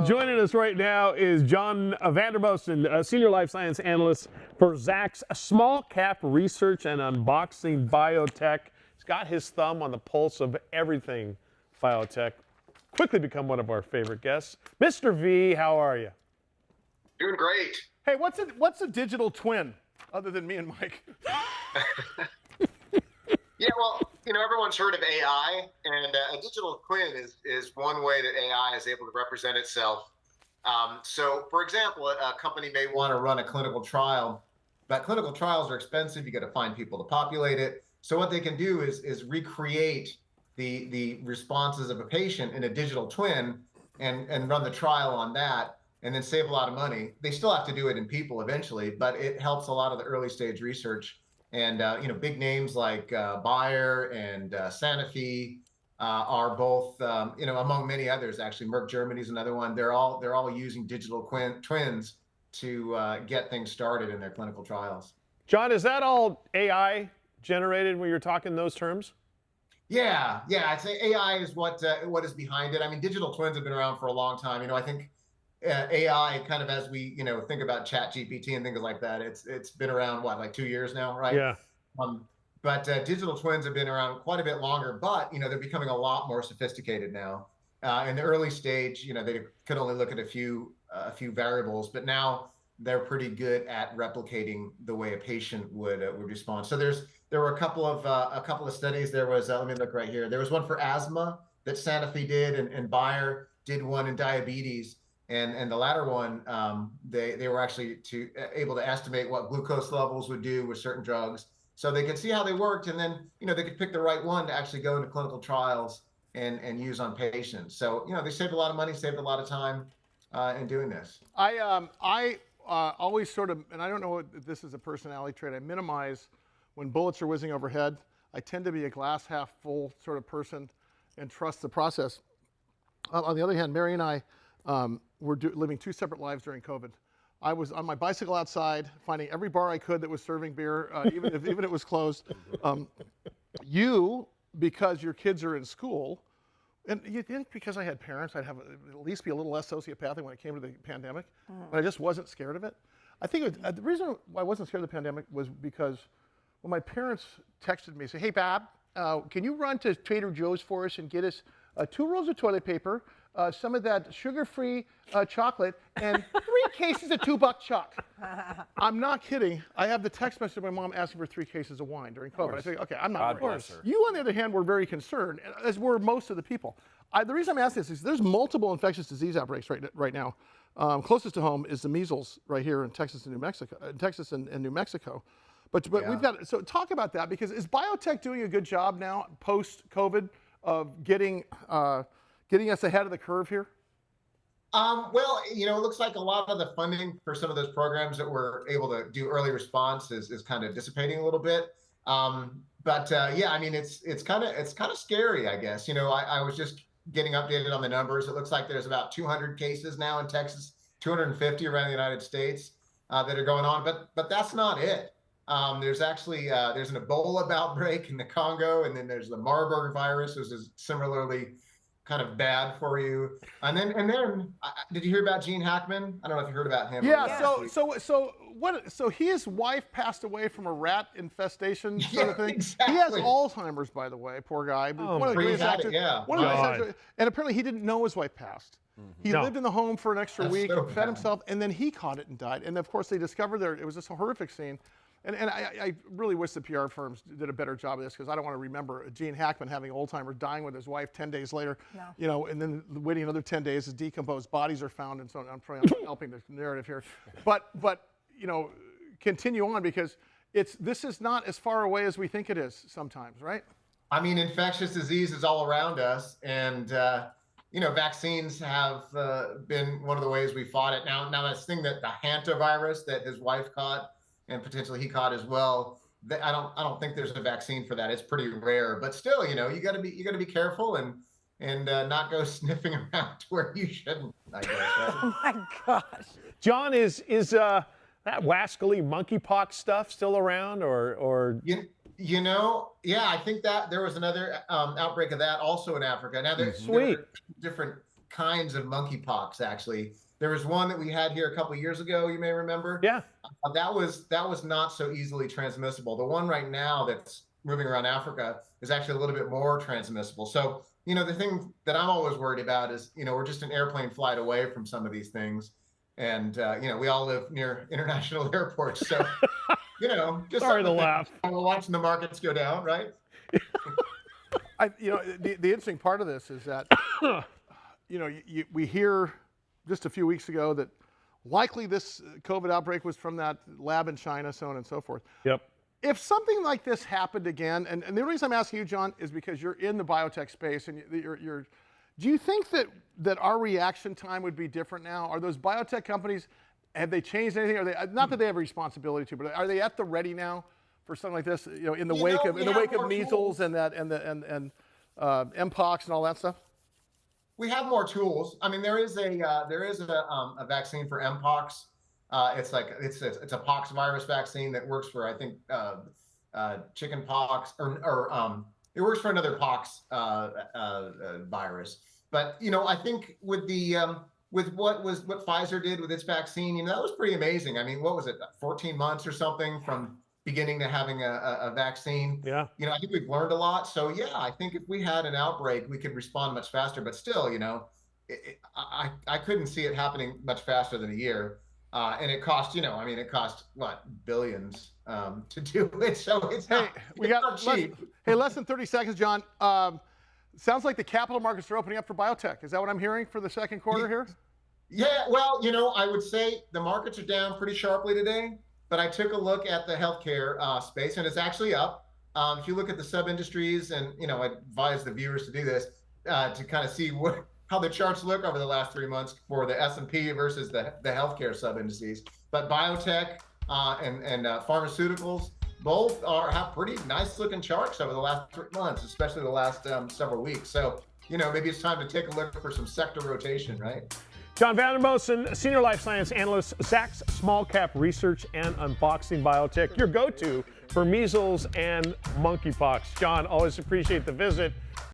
Joining us right now is John Vandermosten, a senior life science analyst for Zacks Small Cap Research and Unboxing Biotech. He's got his thumb on the pulse of everything biotech. Quickly become one of our favorite guests. Mr. V, how are you? Doing great. Hey, what's a digital twin other than me and Mike? Yeah, well, everyone's heard of AI, and a digital twin is one way that AI is able to represent itself. So, for example, a company may want to run a clinical trial, but clinical trials are expensive. You got to find people to populate it. So what they can do is recreate the responses of a patient in a digital twin and run the trial on that, and then save a lot of money. They still have to do it in people eventually, but it helps a lot of the early stage research. And big names like Bayer and Sanofi are both, among many others. Actually, Merck Germany is another one. They're all using digital twins to get things started in their clinical trials. John, is that all AI generated when you're talking those terms? Yeah. I'd say AI is what is behind it. I mean, digital twins have been around for a long time. I think AI, kind of as we think about ChatGPT and things like that, it's been around like 2 years now, right? Yeah. But digital twins have been around quite a bit longer, but they're becoming a lot more sophisticated now. In the early stage, they could only look at a few variables, but now they're pretty good at replicating the way a patient would respond. So there were a couple of studies. There was let me look right here. There was one for asthma that Sanofi did, and Bayer did one in diabetes. And the latter one, they were actually able to estimate what glucose levels would do with certain drugs. So they could see how they worked, and then they could pick the right one to actually go into clinical trials and use on patients. So they saved a lot of money, saved a lot of time in doing this. I always sort of, and I don't know if this is a personality trait, I minimize when bullets are whizzing overhead. I tend to be a glass half full sort of person and trust the process. On the other hand, Mary and I were living two separate lives during COVID. I was on my bicycle outside, finding every bar I could that was serving beer, even if it was closed. You, because your kids are in school, and you think because I had parents, I'd have at least be a little less sociopathic when it came to the pandemic, but I just wasn't scared of it. I think the reason why I wasn't scared of the pandemic was because when my parents texted me, say, "Hey, Bob, can you run to Trader Joe's for us and get us 2 rolls of toilet paper, some of that sugar-free chocolate, and 3 cases of $2 chalk." I'm not kidding. I have the text message of my mom asking for 3 cases of wine during COVID. I say, okay, I'm not worried. You, on the other hand, were very concerned, as were most of the people. The reason I'm asking this is there's multiple infectious disease outbreaks right now. Closest to home is the measles right here in Texas and New Mexico. But we've got, so talk about that, because is biotech doing a good job now, post-COVID, of getting us ahead of the curve here? Well, it looks like a lot of the funding for some of those programs that we're able to do early response is kind of dissipating a little bit. Yeah, I mean, it's kind of scary, I guess. I was just getting updated on the numbers. It looks like there's about 200 cases now in Texas, 250 around the United States that are going on. But that's not it. There's actually there's an Ebola outbreak in the Congo, and then there's the Marburg virus, which is similarly kind of bad for you. And then did you hear about Gene Hackman? I don't know if you heard about him. Yeah. So his wife passed away from a rat infestation sort of thing. Exactly. He has Alzheimer's, by the way. Poor guy. One of the greatest actors. And apparently he didn't know his wife passed. He lived in the home for an extra week, and fed himself, and then he caught it and died. And of course they discovered it was this horrific scene. And I really wish the PR firms did a better job of this, because I don't want to remember Gene Hackman having Alzheimer's, dying with his wife 10 days later, and then waiting another 10 days as decomposed bodies are found, and so on. I'm probably helping the narrative here. But continue on, because this is not as far away as we think it is sometimes, right? I mean, infectious disease is all around us, and vaccines have been one of the ways we fought it. Now this thing that the hantavirus that his wife caught, and potentially he caught as well, I don't think there's a vaccine for that. It's pretty rare, but still, you gotta be careful and not go sniffing around to where you shouldn't, I guess. Right? Oh my gosh. John, is that wascally monkeypox stuff still around, or? Yeah, I think that there was another outbreak of that also in Africa. Now there's different kinds of monkeypox, actually. There was one that we had here a couple of years ago, you may remember. Yeah. That was not so easily transmissible. The one right now that's moving around Africa is actually a little bit more transmissible. So, the thing that I'm always worried about is, we're just an airplane flight away from some of these things. And, we all live near international airports. So, just Sorry to laugh. We're watching the markets go down, right? The interesting part of this is that, we hear just a few weeks ago that likely this COVID outbreak was from that lab in China, so on and so forth. Yep. If something like this happened again, and the reason I'm asking you, John, is because you're in the biotech space, and do you think that our reaction time would be different now? Are those biotech companies, have they changed anything? Are they, not that they have a responsibility to, but are they at the ready now for something like this? In the wake of measles and mpox and all that stuff. We have more tools. I mean, there is a vaccine for mpox. It's a pox virus vaccine that works for, I think, chicken pox, or it works for another pox virus. But I think with what Pfizer did with its vaccine, that was pretty amazing. I mean, what was it, 14 months or something from beginning to having a vaccine? Yeah. I think we've learned a lot. So yeah, I think if we had an outbreak, we could respond much faster. But still, I couldn't see it happening much faster than a year. And it cost, it cost what, billions to do it. So it's not cheap. Less than 30 seconds, John. Sounds like the capital markets are opening up for biotech. Is that what I'm hearing for the second quarter here? Yeah, well, I would say the markets are down pretty sharply today, but I took a look at the healthcare space, and it's actually up. If you look at the sub-industries, and I advise the viewers to do this, to kind of see how the charts look over the last 3 months for the S&P versus the healthcare sub-indices. But biotech and pharmaceuticals both have pretty nice looking charts over the last 3 months, especially the last several weeks. So, maybe it's time to take a look for some sector rotation, right? John Vandermosten, Senior Life Science Analyst, Zacks Small Cap Research and Unboxing Biotech, your go-to for measles and monkeypox. John, always appreciate the visit.